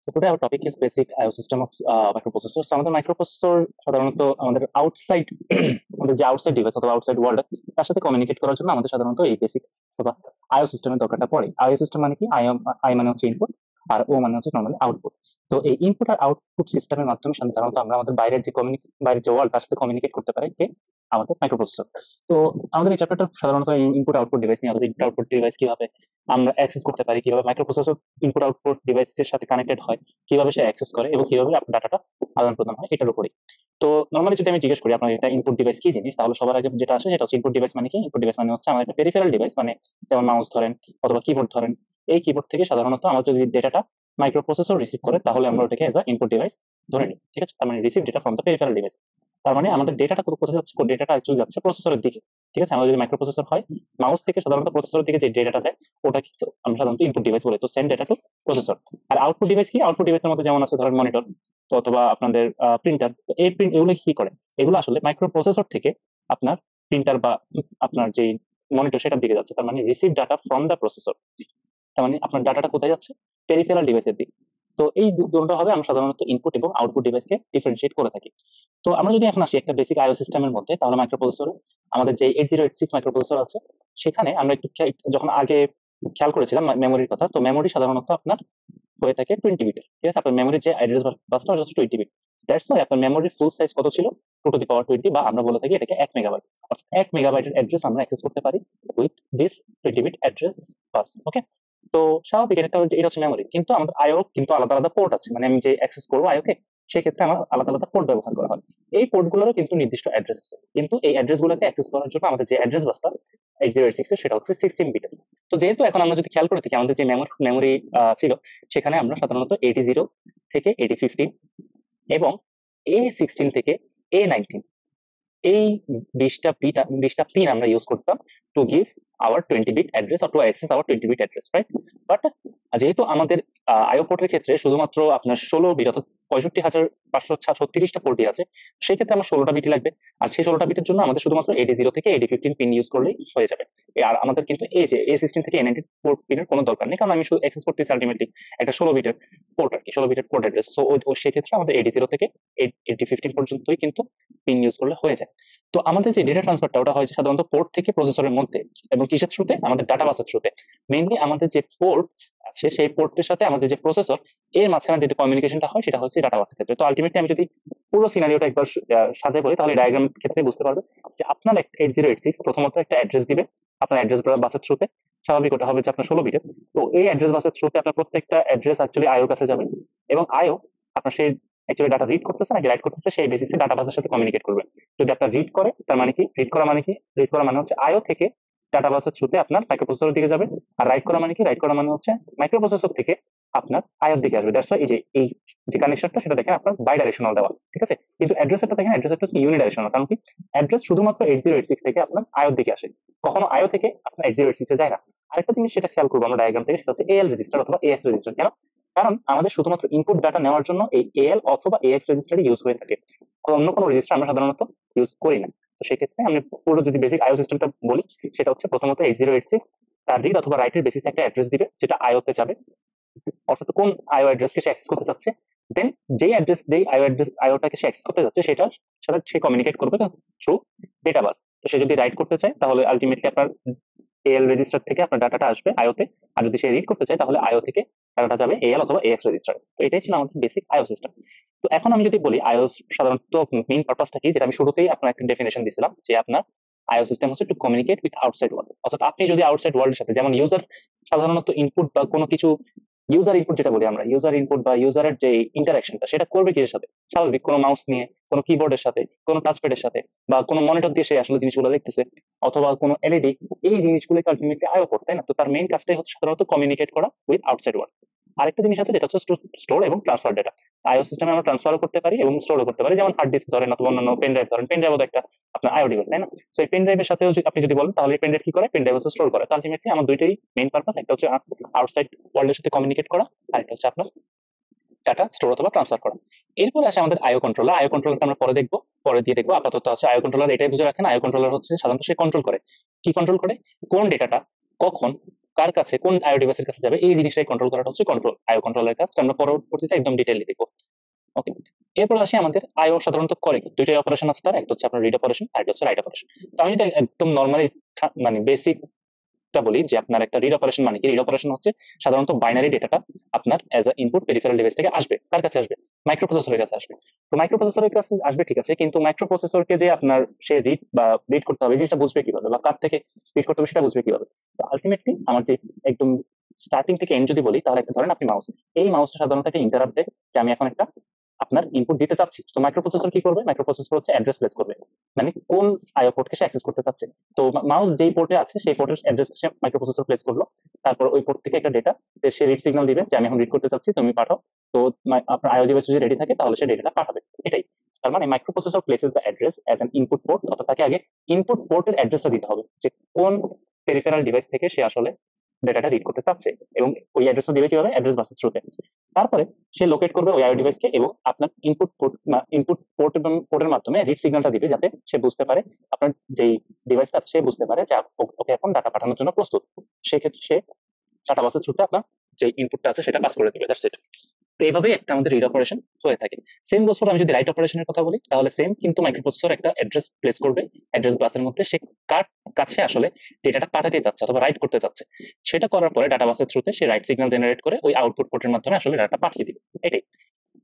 So today our topic is basic IO system of microprocessors. So আমাদের microprocessor সাধারণত আমাদের outside আমাদের যে আউটসাইড ডিভাইস অথবা আউটসাইড ওয়ার্ল্ড তার সাথে কমিউনিকেট করার জন্য আমাদের সাধারণত এই বেসিক অথবা আইও সিস্টেমের দরকারটা পড়ে। আইও সিস্টেম মানে কি? আই মানে হচ্ছে ইনপুট, আর ও মানে হচ্ছে নর্মালি আউটপুট। তো এই ইনপুট আর আউটপুট সিস্টেমের মাধ্যমে সাধারণত আমরা আমাদের বাইরের যে ওয়ার্ল্ড তার সাথে কমিউনিকেট করতে পারি কে? আমাদের মাইক্রোপ্রসেসর। তো আমাদের এই চ্যাপ্টারটা সাধারণত ইনপুট আউটপুট ডিভাইস নিয়ে, আমাদের ইনপুট আউটপুট ডিভাইস কিভাবে আমরা অ্যাক্সেস করতে পারি, কিভাবে মাইক্রোপ্রসেসর ইনপুট আউটপুট ডিভাইসের সাথে কানেক্টেড হয়, কিভাবে সে অ্যাক্সেস করে এবং কিভাবে আপনার ডাটাটা আদান প্রদান হয়, এটার উপরেই। তো নর্মালি যদি আমি জিজ্ঞেস করি আপনার এটা ইনপুট ডিভাইস কি জিনিস, তাহলে সবার আগে যেটা আসে সেটা হচ্ছে ইনপুট ডিভাইস মানে কি? ইনপুট ডিভাইস মানে হচ্ছে আমাদের একটা পেরিফেরাল ডিভাইস, মানে যেমন মাউস ধরেন অথবা কিবোর্ড ধরেন। এই কিবোর্ড থেকে সাধারণত আমরা যদি ডেটাটা মাইক্রোপ্রসেসর রিসিভ করে তাহলে আমরা ওটাকে এজ আ ইনপুট ডিভাইস ধরে নিই। ঠিক আছে, তার মানে receive data from the peripheral device. তার মানে আমাদের ডেটাটা কোথায় যাচ্ছে? ডেটাটা অ্যাকচুয়ালি যাচ্ছে প্রসেসরের দিকে। ঠিক আছে, আমাদের যদি মাইক্রোপ্রসেসর হয়, মাউস থেকে সাধারণত প্রসেসরের দিকে যে ডেটাটা যায় ওটা কিন্তু আমরা সাধারণত ইনপুট ডিভাইস বলি। তো সেন্ড ডেটা টু প্রসেসর। আর আউটপুট ডিভাইস কি? আউটপুট ডিভাইসের মধ্যে যেমন আছে ধরেন মনিটর, তো অথবা আপনাদের প্রিন্টার। তো এই প্রিন্ট এগুলো কি করে? এগুলো আসলে মাইক্রোপ্রসেসর থেকে আপনার প্রিন্টার বা আপনার যে মনিটর সেটার দিকে যাচ্ছে। তার মানে receive data from the processor. তার মানে আপনার ডাটাটা কোথায় যাচ্ছে? পেরিফেরাল ডিভাইসের দিকে। তো এই দুটো হবে আমরা সাধারণত ইনপুট এবং আউটপুট ডিভাইসকে ডিফারেন্সিয়েট করে থাকি। তো আমরা যদি এখন আসি একটা বেসিক আইও সিস্টেমের মধ্যে, তাহলে মাইক্রোপ্রসেসর আমাদের যে 8086 মাইক্রোপ্রসেসর আছে, সেখানে আমরা একটু যখন আগে খেয়াল করেছিলাম মেমোরির কথা, তো মেমোরি সাধারণত আপনার হয়ে থাকে 20 বিটের। ঠিক আছে, আপনার মেমোরির যে অ্যাড্রেস বাসটা হচ্ছে 20 বিট। দ্যাটস ওয়াই আপনার মেমোরির ফুল সাইজ কত ছিল? 2 টু দি পাওয়ার 20, বা আমরা বলে থাকি এটাকে 1 মেগাবাইট। অর্থাৎ 1 মেগাবাইটের অ্যাড্রেস আমরা অ্যাক্সেস করতে পারি উইথ দিস 20 বিট অ্যাড্রেস বাস। ওকে, তো স্বাভাবিক এটা হচ্ছে মেমোরি, কিন্তু আমাদের আইও কিন্তু আলাদা আলাদা পোর্ট আছে। মানে আমি যে অ্যাক্সেস করবো আইওকে, সেক্ষেত্রে আমার আলাদা আলাদা পোর্ট ব্যবহার করা হয়। এই পোর্ট গুলোরও কিন্তু নির্দিষ্ট অ্যাড্রেস আছে, কিন্তু এই অ্যাড্রেস গুলোকে অ্যাক্সেস করার জন্য আমাদের যে অ্যাড্রেস বাসটা 8086 এর সেটা হচ্ছে 16 বিটের। তো যেহেতু এখন আমরা যদি খেয়াল করে থাকি আমাদের যে মেমোরি ছিল, সেখানে আমরা সাধারণত 80 থেকে 8015 এবং A16 থেকে A19, এই 20টা পিন আমরা ইউজ করতাম to give our 20 bit address or to access our 20 bit address, right? But যেহেতু আমাদের আইও পোর্টের ক্ষেত্রে শুধুমাত্র আপনার 16 বিট অর্থাৎ 65,536টা পোর্টই আছে, সেই ক্ষেত্রে আমার 16টা বিটই লাগবে। আর সেই 16টা বিটের জন্য আমাদের শুধুমাত্র 80 থেকে 8015 পিন ইউজ করলেই হয়ে যাবে। আর আমাদের কিন্তু এই যে A16 থেকে A19 পোর্ট পিনের কোনো দরকার নেই, কারণ আমি শুধু অ্যাক্সেস করতেছি আলটিমেটলি একটা 16 বিটের পোর্ট আর কি, 16 বিটের পোর্ট অ্যাড্রেস। সো সেক্ষেত্রে আমাদের 80 থেকে 8015 পর্যন্তই কিন্তু পিন ইউজ করলে হয়ে যায়। তো আমাদের যে ডেটা ট্রান্সফারটা ওটা হয় সাধারণত পোর্ট থেকে প্রসেসরের মধ্যে, এবং কিসের থ্রুতে? আমাদের ডাটা বাসের থ্রুতে। মেইনলি আমাদের যে পোর্ট আছে সেই পোর্টের সাথে আমাদের যে প্রসেসর, এর মাঝখানে যে কমিউনিকেশনটা হয় সেটা হচ্ছে ডাটা বাসের ক্ষেত্রে। তো আলটিমেটলি আমি যদি পুরো সিনারিওটা একবার সাজাই বলি, তাহলে ডায়াগ্রাম ক্ষেত্রে বুঝতে পারবে যে আপনার একটা 8086 প্রথমত একটা অ্যাড্রেস দিবে আপনার অ্যাড্রেস বাসের থ্রুতে। স্বাভাবিক ওটা হবে যে আপনার 16 বিটের। তো এই অ্যাড্রেস বাসের থ্রুতে আপনার প্রত্যেকটা অ্যাড্রেস অ্যাকচুয়ালি আইওর কাছে যাবে, এবং আইও আপনার সেই অ্যাকচুয়ালি ডাটা রিড করতেছে নাকি রাইট করতেছে সেই বেসিসে ডাটা বাসের সাথে কমিউনিকেট করবে। যদি আপনার রিড করে, তার মানে কি? রিড করা মানে হচ্ছে আইও থেকে ডাটা বাসের থ্রুতে আপনার মাইক্রোপ্রসেসরের দিকে যাবে। আর রাইট করা মানে কি? রাইট করা মানে হচ্ছে মাইক্রোপ্রসেসর থেকে আপনার আইওর দিকে আসবে। দ্যাটস ওয়াই এই যে কানেকশনটা সেটা দেখেন আপনার বাই ডাইরেকশনাল দেওয়া। ঠিক আছে, কিন্তু অ্যাড্রেসটা দেখেন, অ্যাড্রেসটা হচ্ছে ইউনিডাইরেকশনাল। কারণ কি? অ্যাড্রেস শুধুমাত্র 8086 থেকে আপনার আইওর দিকে আসে, কখনো আইও থেকে আপনার 8086 এ যায় না। আরেকটা জিনিস সেটা খেয়াল করবো আমরা ডায়াগ্রাম থেকে, সেটা হচ্ছে এএল রেজিস্টার অথবা এএক্স রেজিস্টার। কেন? কারণ আমাদের শুধুমাত্র ইনপুট ডাটা নেওয়ার জন্য এই এএল অথবা এএক্স রেজিস্টারই ইউজ হয়ে থাকে, অন্য কোনো রেজিস্টার আমরা সাধারণত ইউজ করি না। তো সেক্ষেত্রে আমি পুরো যদি বেসিক আইও সিস্টেমটা বলি, সেটা হচ্ছে প্রথমত 8086 তার রিড অথবা রাইটের বেসিসে একটা অ্যাড্রেস দিবে যেটা আইওতে যাবে, অর্থাৎ কোন আইও অ্যাড্রেসকে সে অ্যাক্সেস করতে চাচ্ছে। দেন যেই আইওটাকে সে অ্যাক্সেস করতে যাচ্ছে সেটার সাথে সে কমিউনিকেট করবে থ্রু ডেটা বাস। তো সে যদি রাইট করতে চায় তাহলে আলটিমেটলি আপনার এএল রেজিস্টার থেকে আপনার ডাটাটা আসবে আইওতে, আর যদি সে রিড করতে চায় তাহলে আইও থেকে ডাটাটা যাবে এএল অথবা এএক্স রেজিস্টার। তো এটাই ছিল আমাদের বেসিক আইও সিস্টেম। তো এখন আমি যদি বলি আইও সাধারণত মেইন পারপাসটা কি, যেটা আমি শুরুতেই আপনার একটা ডেফিনেশন দিয়েছিলাম যে আপনার আইও সিস্টেম হচ্ছে to communicate with outside world. অর্থাৎ আপনি যদি আউটসাইড ওয়ার্ল্ডের সাথে, যেমন ইউজার সাধারণত ইনপুট বা কোনো কিছু, ইউজার ইনপুট যেটা বলি আমরা, ইউজার ইনপুট বা ইউজারের যে ইন্টারাকশনটা সেটা করবে কিসের সাথে? স্বাভাবিক কোনো মাউস নিয়ে, কোনো কিবোর্ডের সাথে, কোনো টাচপ্যাডের সাথে, বা কোনো মনিটর দিয়ে সে আসলে জিনিসগুলো দেখতেছে, অথবা কোনো এলইডি। এই জিনিসগুলোকে আলটিমেটলি আইও করতে, তাই না? তো তার মেইন কাজটাই হচ্ছে সাধারণত কমিউনিকেট করা উইথ আউটসাইড ওয়ার্ল্ড। আরেকটা জিনিস আছে যেটা হচ্ছে স্টোর এবং ট্রান্সফার ডেটা। আইও সিস্টেমে আমরা ট্রান্সফারও করতে পারি এবং স্টোরও করতে পারি, যেমন হার্ড ডিস্ক ধরেন অথবা অন্যান্য পেন ড্রাইভ ধরেন। পেন ড্রাইভও একটা আপনার আইও ডিভাইস, তাই না? তো এই পেন ড্রাইভের সাথেও আপনি যদি বলেন, তাহলে পেন ড্রাইভ কি করে? পেন ড্রাইভ হচ্ছে স্টোর করে। তো আলটিমেটলি আমার দুইটাই মেইন পারপাস, একটা হচ্ছে আউটসাইড ওয়ার্ল্ডের সাথে কমিউনিকেট করা, আর একটা হচ্ছে আপনার ডাটা স্টোর অথবা ট্রান্সফার করা। এরপরে আসে আমাদের আইও কন্ট্রোলার। আইও কন্ট্রোলারটা আমরা পরে দিয়ে দেখবো। আপাতত হচ্ছে আইও কন্ট্রোলার এটাই বুঝে রাখেন, আইও কন্ট্রোলার হচ্ছে সাধারণত সে কন্ট্রোল করে কি? কন্ট্রোল করে কোন ডেটাটা কখন কার কাছে কোন আইও ডিভাইসের কাছে যাবে এই জিনিসটাই কন্ট্রোল করাটা হচ্ছে আইও কন্ট্রোলের কাজ, আমরা পরবর্তীতে একদম ডিটেইলি দেখবো। ওকে, এরপর আসি আমাদের আইও সাধারণত করে কি, দুইটাই অপারেশন আছে তার, একটা হচ্ছে আপনার রিড অপারেশন আর একটা হচ্ছে রাইট অপারেশন। তো আমি যদি একদম নর্মালি মানে বেসিক বলি যে আপনার একটা রিড অপারেশন মানে কি, রিড অপারেশন হচ্ছে সাধারণত বাইনারি ডেটাটা আপনার as a input peripheral device থেকে আসবে, কার কাছে আসবে, মাইক্রোপ্রসেসরের কাছে আসবে। তো মাইক্রোপ্রসেসরের কাছে আসবে ঠিক আছে, কিন্তু মাইক্রোপ্রসেসরকে যে আপনার সে রিড করতে হবে এই জিনিসটা বুঝবে কিভাবে, বা কার থেকে রিড করতে হবে সেটা বুঝবে কিভাবে। তো আলটিমেটলি আমার যে একদম স্টার্টিং থেকে এন্ড যদি বলি, তাহলে একটা ধরেন আপনি মাউস, এই মাউসটা সাধারণত একটা ইন্টারাপ্ট দেয় যে আমি এখন একটা আপনার ইনপুট দিতে চাচ্ছি। তো মাইক্রোপ্রসেসর কি করবে, মাইক্রোপ্রসেসর হচ্ছে অ্যাড্রেস প্লেস করবে, মানে কোন আইও পোর্টকে সে অ্যাক্সেস করতে চাচ্ছে। তো মাউস যেই পোর্টে আছে সেই পোর্টের অ্যাড্রেস সে মাইক্রোপ্রসেসর প্লেস করলো, তারপর ওই পোর্ট থেকে একটা ডেটা সে রিড সিগন্যাল দিবে যে আমি এখন রিড করতে চাচ্ছি, তুমি পাঠাও। তো আপনার আইও ডিভাইস যদি রেডি থাকে তাহলে সে ডেটাটা পাঠাবে, এটাই। তার মানে microprocessor places the address as an input port, অর্থাৎ তাকে আগে ইনপুট পোর্টের অ্যাড্রেসটা দিতে হবে যে কোন পেরিফেরাল ডিভাইস থেকে সে আসলে ডেটাটা রিড করতে চাচ্ছে, এবং ওই অ্যাড্রেসটা দিবে কিভাবে, অ্যাড্রেস বাসের থ্রুতে। তারপরে সে লোকেট করবে ওই আইও ডিভাইসকে এবং আপনার ইনপুট এবং পোর্টের মাধ্যমে রিড সিগন্যালটা দিবে, যাতে সে বুঝতে পারে আপনার যেই ডিভাইসটা সে বুঝতে পারে যে ওকে এখন ডাটা পাঠানোর জন্য প্রস্তুত। সেক্ষেত্রে সে ডাটা বাসের থ্রুতে আপনার যে ইনপুটটা আছে সেটা পাস করে দিবে, দ্যাটস ইট। তো এইভাবে একটা আমাদের রিড অপারেশন হয়ে থাকে। সেম গোস ফর আমি যদি রাইট অপারেশনের কথা বলি, তাহলে সেম, কিন্তু মাইক্রোপ্রসেসর একটা অ্যাড্রেস প্লেস করবে, অ্যাড্রেস বাসের মধ্যে সে কার কাছে আসলে ডেটাটা পাঠাতে চাচ্ছে অথবা রাইট করতে চাচ্ছে, সেটা করার পরে ডাটা বাসের থ্রুতে সে রাইট সিগন্যাল জেনারেট করে ওই আউটপুট পোর্টের মাধ্যমে আসলে ডাটা পাঠিয়ে দিবে, এটাই।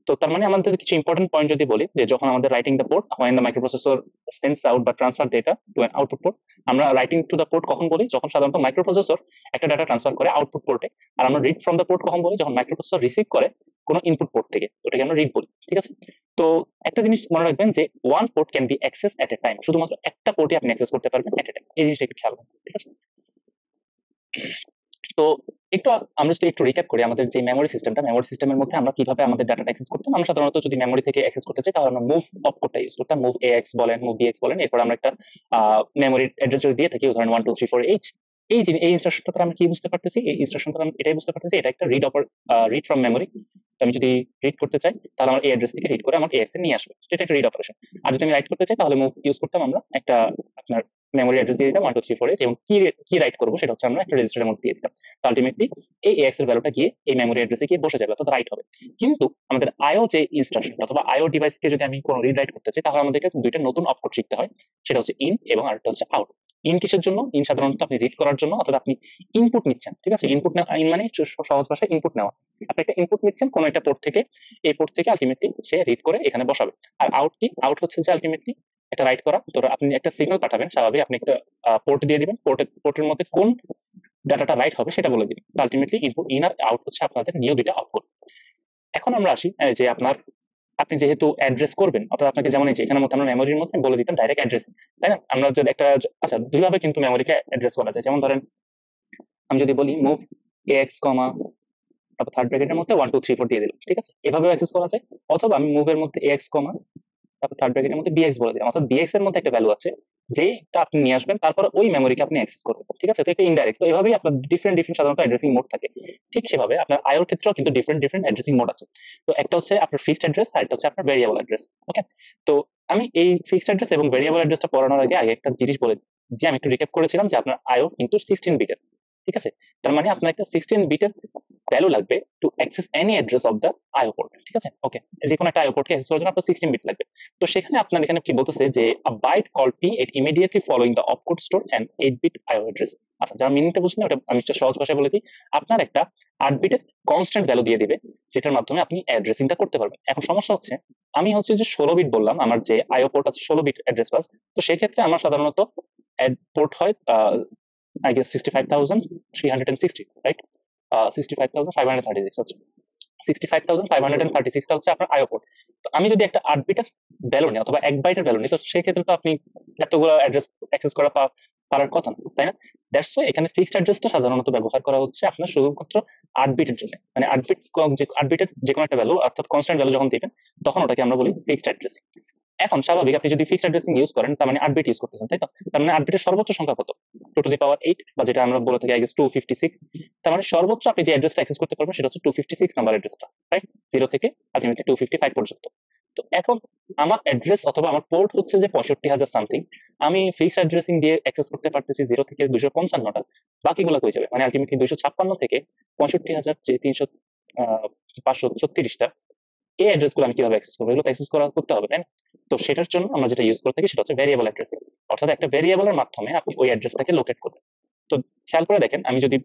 তো তার মানে আমাদের কিছু ইম্পর্টেন্ট পয়েন্ট যদি বলি, যে যখন আমাদের writing the port when the microprocessor sends out বা transfer data to an output port, আমরা রাইটিং টু দ্য পোর্ট কখন বলি, যখন সাধারণত মাইক্রোপ্রসেসর একটা ডাটা ট্রান্সফার করে আউটপুট পোর্টে। আর আমরা রিড ফ্রম দ্য পোর্ট কখন বলি, যখন মাইক্রোপ্রসেসর রিসিভ করে কোনো ইনপুট পোর্ট থেকে, ওটাকে আমরা রিড বলি, ঠিক আছে। তো একটা জিনিস মনে রাখবেন যে one port can be access at A time, শুধুমাত্র একটা পোর্টে আপনি অ্যাক্সেস করতে পারবেন এট এ টাইম, এই জিনিসটা একটু খেয়াল রাখবেন, ঠিক আছে। তো একটু আমরা যদি একটু রিক্যাপ করি আমাদের যে মেমোরি সিস্টেমের মধ্যে আমরা কিভাবে আমাদের ডাটা অ্যাক্সেস করতাম। আমরা সাধারণত যদি মেমোরি থেকে অ্যাক্সেস করতে চাই তাহলে আমরা মুভ অপ কোডটা ইউজ করতাম, মুভ এএক্স বলেন, মুভ বিএক্স বলেন। এরপর আমরা একটা মেমোরি অ্যাড্রেস যদি দিয়ে থাকি, উদাহরণ 1 2 3 4 H, এই ইনস্ট্রাকশনটা আমরা কি বুঝতে পারতেছি, এই ইনস্ট্রাকশনটা আমরা এটাই বুঝতে পারতেছি এটা একটা রিড ফ্রম মেমোরি। তো আমি যদি রিড করতে চাই তাহলে আমার এই অ্যাড্রেস থেকে রিড করে আমার এএক্স এ নিয়ে আসবে, তো এটা একটা রিড অপারেশন। আর যদি আমি রাইট করতে চাই তাহলে মুভ ইউজ করতাম আমরা একটা আপনার মেমোরি অ্যাড্রেস দিয়ে দিতাম 1 2 3 4 H, এবং কি রাইট করবো সেটা হচ্ছে আমরা একটা রেজিস্টারের মধ্যে দিয়ে দিতাম। তো আলটিমেটলি এই এক্স এর ভ্যালুটা গিয়ে এই মেমোরি অ্যাড্রেসে গিয়ে বসে যাবে, অর্থাৎ রাইট হবে। কিন্তু আমাদের আইও যে ইনস্ট্রাকশন অথবা আইও ডিভাইসকে যদি আমি কোনো রিড রাইট করতে চাই, তাহলে আমাদেরকে দুইটা নতুন অপকোড শিখতে হয়, সেটা হচ্ছে ইন এবং আরেকটা হচ্ছে আউট। ইন কিসের জন্য, ইন সাধারণত আপনি রিড করার জন্য, অর্থাৎ আপনি ইনপুট নিচ্ছেন, ঠিক আছে। ইনপুট নেওয়া, ইন মানে সহজ ভাষায় ইনপুট নেওয়া। আপনি একটা ইনপুট নিচ্ছেন কোনো একটা পোর্ট থেকে, এই পোর্ট থেকে আলটিমেটলি সে রিড করে এখানে বসাবে। আর আউট কি, আউট হচ্ছে যে আলটিমেটলি এটা রাইট করা। তো আপনি একটা সিগন্যাল পাঠাবেন, স্বাভাবিক আপনি একটা পোর্ট দিয়ে দিবেন, পোর্টের মধ্যে কোন ডাটাটা রাইট হবে সেটা বলে দিবেন। আলটিমেটলি ইনপুট ইন আর আউট হচ্ছে আপনাদের নিউ দুইটা আউটপুট। এখন আমরা আসি যে আপনি যেহেতু অ্যাড্রেস করবেন, অর্থাৎ আপনাকে যেমন এই যে এখানের মধ্যে আমরা মেমোরির মধ্যে বলে দিতাম ডাইরেক্ট অ্যাড্রেস, তাই না। আমরা যদি একটা, আচ্ছা দুইভাবে কিন্তু মেমোরিকে অ্যাড্রেস করা যায়। যেমন ধরেন আমি যদি বলি মুভ এক্স কমা, তারপর থার্ড ব্র্যাকেটের মধ্যে 1 2 3 4 দিয়ে দিলাম, ঠিক আছে, এভাবে অ্যাক্সেস করা যায়। অথবা আমি মুভের মধ্যে এক্স কমা, তারপর থার্ড ব্র্যাকেটের মধ্যে বিএক্স বলে দিলাম, অর্থাৎ বিএক্স এর মধ্যে একটা ভ্যালু আছে যেটা আপনি নিয়ে আসবেন, তারপর ওই মেমোরিকে আপনি অ্যাক্সেস করবেন, ঠিক আছে। তো এটা ইনডাইরেক্ট। তো এভাবেই আপনার ডিফারেন্ট সাধারণত অ্যাড্রেসিং মোড থাকে। ঠিক সেভাবে আপনার আইওর ক্ষেত্রেও কিন্তু ডিফারেন্ট অ্যাড্রেসিং মোড আছে। তো একটা হচ্ছে আপনার ফিক্সড অ্যাড্রেস আর একটা হচ্ছে আপনার ভেরিয়েবল অ্যাড্রেস, ওকে। তো আমি এই ফিক্সড অ্যাড্রেস এবং ভেরিয়েবল অ্যাড্রেসটা পড়ানোর আগে একটা জিনিস বলে দিই, যে আমি একটু রিক্যাপ করেছিলাম যে আপনার আইও কিন্তু 16 বিটের, ঠিক আছে। তার মানে আপনার একটা 16 বিটের ভ্যালু লাগবে to access any address of the IO port, ঠিক আছে, ওকে। যে কোনো একটা আইও পোর্টকে অ্যাক্সেস করার জন্য আপনার 16 বিট লাগবে। তো সেখানে আপনার এখানে কি বলতেছে যে a byte call P it immediately following the opcode store and 8 bit IO address. আচ্ছা, যারা মিনিংটা বুঝলেন ওটা আমি একটা সহজ ভাষায় বলে দিই। আপনার একটা 8 বিটের কনস্ট্যান্ট ভ্যালু দিয়ে দিবে, যেটার মাধ্যমে আপনি অ্যাড্রেসিংটা করতে পারবেন। এখন সমস্যা হচ্ছে আমি হচ্ছে যে 16 বিট বললাম, আমার যে আইও পোর্ট আছে 16 বিট অ্যাড্রেস বাস। তো সেক্ষেত্রে আমার সাধারণত পোর্ট হয় আই গেস 65,360, রাইট, 65,536 হচ্ছে, 65,536 টা হচ্ছে আপনার আইও পোর্ট। তো আমি যদি একটা 8 বিটের ভ্যালু নিই অথবা 1 বাইটের ভ্যালু নিই, তো সেক্ষেত্রে তো আপনি এতগুলো অ্যাড্রেস অ্যাক্সেস করা পারার কথা না, তাই না। দ্যাটস ওয়াই এখানে ফিক্সড অ্যাড্রেসটা সাধারণত ব্যবহার করা হচ্ছে আপনার শুধুমাত্র 8 বিটের জন্য। মানে 8 বিটের যে কোনো একটা ভ্যালু অর্থাৎ কনস্ট্যান্ট ভ্যালু যখন দিবেন, তখন ওটাকে আমরা বলি ফিক্সড অ্যাড্রেস। এখন স্বাভাবিক আপনি যদি ফিক্সড অ্যাড্রেসিং ইউজ করেন, তার মানে 8 বিট ইউজ করতেছেন, তাই তো। তার মানে 8 বিটের সর্বোচ্চ সংখ্যা কত, 2 টু দি পাওয়ার 8, বা যেটা আমরা বলে থাকি আই গেস 256। তার মানে সর্বোচ্চ আপনি যে অ্যাড্রেসটা অ্যাক্সেস করতে পারবেন সেটা হচ্ছে 256 নাম্বার অ্যাড্রেসটা, রাইট, 0 থেকে আলটিমেটলি 255 পর্যন্ত। তো এখন আমার অ্যাড্রেস অথবা আমার পোর্ট হচ্ছে যে 65,000 সামথিং, আমি ফিক্সড অ্যাড্রেসিং দিয়ে অ্যাক্সেস করতে পারতেছি 0 থেকে 255টা, বাকিগুলো কই যাবে? মানে আলটিমেটলি 256 থেকে 65,000 যে 300 536টা, এই অ্যাড্রেস গুলো আমি কিভাবে অ্যাক্সেস করবো? এগুলো অ্যাক্সেস করতে হবে, তাই না? তো সেটার জন্য আমরা যেটা ইউজ করে থাকি সেটা হচ্ছে ভেরিয়েবল অ্যাড্রেসিং, অর্থাৎ একটা ভেরিয়েবলের মাধ্যমে আপনি ওই অ্যাড্রেসটাকে লোকেট করবেন। তো খেয়াল করে দেখেন, আমি যদি